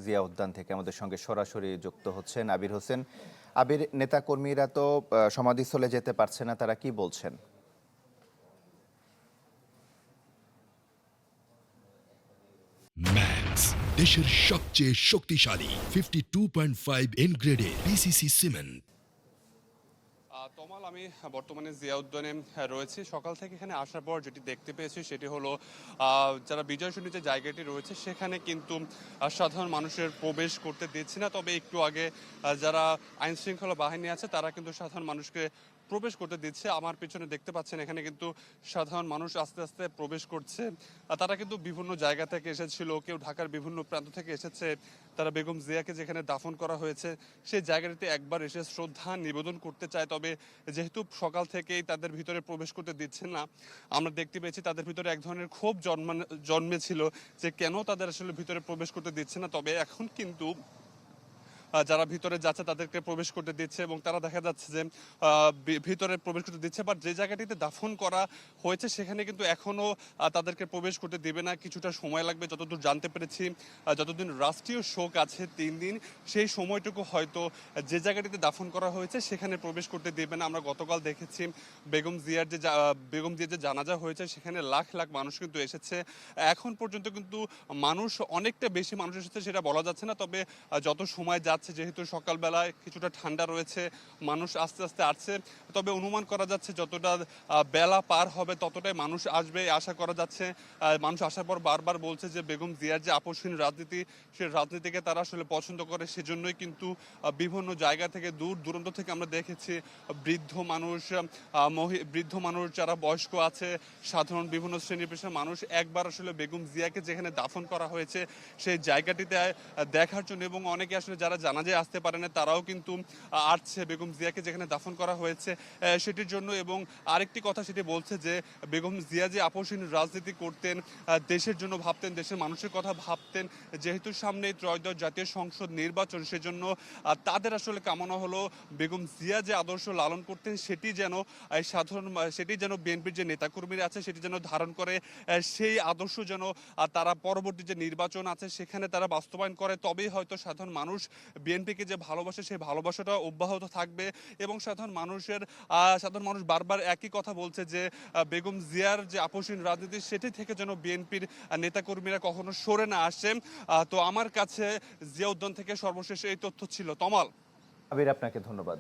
জিয়া উদ্যান থেকে আমাদের সঙ্গে সরাসরি যুক্ত হচ্ছেন আবির হোসেন। আবির, নেতাকর্মীরা তো সমাধিস্থলে যেতে পারছে না, তারা কি বলছেন? ম্যাক্স দেশের সবচেয়ে শক্তিশালী 52.5 এন গ্রেডের পিসিসি সিমেন্ট। তমাল, আমি বর্তমানে জিয়া উদ্যানে রয়েছি। সকাল থেকে এখানে আসার পর যেটি দেখতে পেয়েছি সেটি হলো যারা বিজয় সরণি যে জায়গাটি রয়েছে সেখানে কিন্তু সাধারণ মানুষের প্রবেশ করতে দিচ্ছে না। তবে একটু আগে যারা আইন শৃঙ্খলা বাহিনী আছে তারা কিন্তু সাধারণ মানুষকে প্রবেশ করতে দিচ্ছে। আমার পিছনে দেখতে পাচ্ছেন এখানে কিন্তু সাধারণ মানুষ আস্তে আস্তে প্রবেশ করছে। তারা কিন্তু বিভিন্ন জায়গা থেকে এসেছিল, কেউ ঢাকার বিভিন্ন প্রান্ত থেকে এসেছে। তারা বেগম জিয়াকে যেখানে দাফন করা হয়েছে সেই জায়গাটিতে একবার এসে শ্রদ্ধা নিবেদন করতে চায়। তবে যেহেতু সকাল থেকেই তাদের ভিতরে প্রবেশ করতে দিচ্ছেন না, আমরা দেখতে পেয়েছি তাদের ভিতরে এক ধরনের ক্ষোভ জন্মেছিল যে কেন তাদের আসলে ভিতরে প্রবেশ করতে দিচ্ছে না। তবে এখন কিন্তু যারা ভিতরে যাচ্ছে তাদেরকে প্রবেশ করতে দিচ্ছে এবং তারা দেখা যাচ্ছে যে ভিতরে প্রবেশ করতে দিচ্ছে। বাট যে জায়গাটিতে দাফন করা হয়েছে সেখানে কিন্তু এখনো তাদেরকে প্রবেশ করতে দেবে না, কিছুটা সময় লাগবে। যতদূর জানতে পেরেছি, যতদিন রাষ্ট্রীয় শোক আছে 3 দিন, সেই সময়টুকু হয়তো যে জায়গাটিতে দাফন করা হয়েছে সেখানে প্রবেশ করতে দেবে না। আমরা গতকাল দেখেছি বেগম জিয়ার যে জানাজা হয়েছে সেখানে লাখ লাখ মানুষ কিন্তু এসেছে। এখন পর্যন্ত কিন্তু মানুষ অনেকটা বেশি মানুষ এসেছে সেটা বলা যাচ্ছে না। তবে যত সময় যাচ্ছে, যেহেতু সকালবেলায় কিছুটা ঠান্ডা রয়েছে, মানুষ আস্তে আস্তে আসছে। তবে অনুমান করা যাচ্ছে যতটা বেলা পার হবে ততটাই মানুষ আসবে আশা করা যাচ্ছে। মানুষ আসার পর বারবার বলছে যে বেগম জিয়ার যে আপসহীন রাজনীতি, সেই রাজনীতিকে তারা আসলে পছন্দ করে। সেজন্যই কিন্তু বিভিন্ন জায়গা থেকে দূর দূরান্ত থেকে আমরা দেখেছি বৃদ্ধ মানুষ যারা বয়স্ক আছে, সাধারণ বিভিন্ন শ্রেণী পেশার মানুষ একবার আসলে বেগম জিয়াকে যেখানে দাফন করা হয়েছে সেই জায়গাটিতে দেখার জন্য, এবং অনেকে আসলে যারা জানাজায় আসতে পারে না তারাও কিন্তু আসছে বেগম জিয়াকে যেখানে দাফন করা হয়েছে সেটির জন্য। এবং আরেকটি কথা সেটি বলছে যে বেগম জিয়া যে আপসহীন রাজনীতি করতেন, দেশের জন্য ভাবতেন, দেশের মানুষের কথা ভাবতেন। যেহেতু সামনে ত্রয়োদশ জাতীয় সংসদ নির্বাচন, সেজন্য তাদের আসলে কামনা হলো বেগম জিয়া যে আদর্শ লালন করতেন সেটি যেন বিএনপির যে নেতাকর্মীরা আছে সেটি যেন ধারণ করে, সেই আদর্শ যেন তারা পরবর্তী যে নির্বাচন আছে সেখানে তারা বাস্তবায়ন করে। তবেই হয়তো সাধারণ মানুষ বিএনপিকে যে ভালোবাসে সেই ভালোবাসাটা অব্যাহত থাকবে। এবং সাধারণ মানুষ বারবার একই কথা বলছে যে বেগম জিয়ার যে আপসহীন রাজনীতি সেটি থেকে যেন বিএনপির নেতাকর্মীরা কখনো সরে না আসে। তো আমার কাছে জিয়া উদ্যান থেকে সর্বশেষ এই তথ্য ছিল। তমাল। আবির, আপনাকে ধন্যবাদ।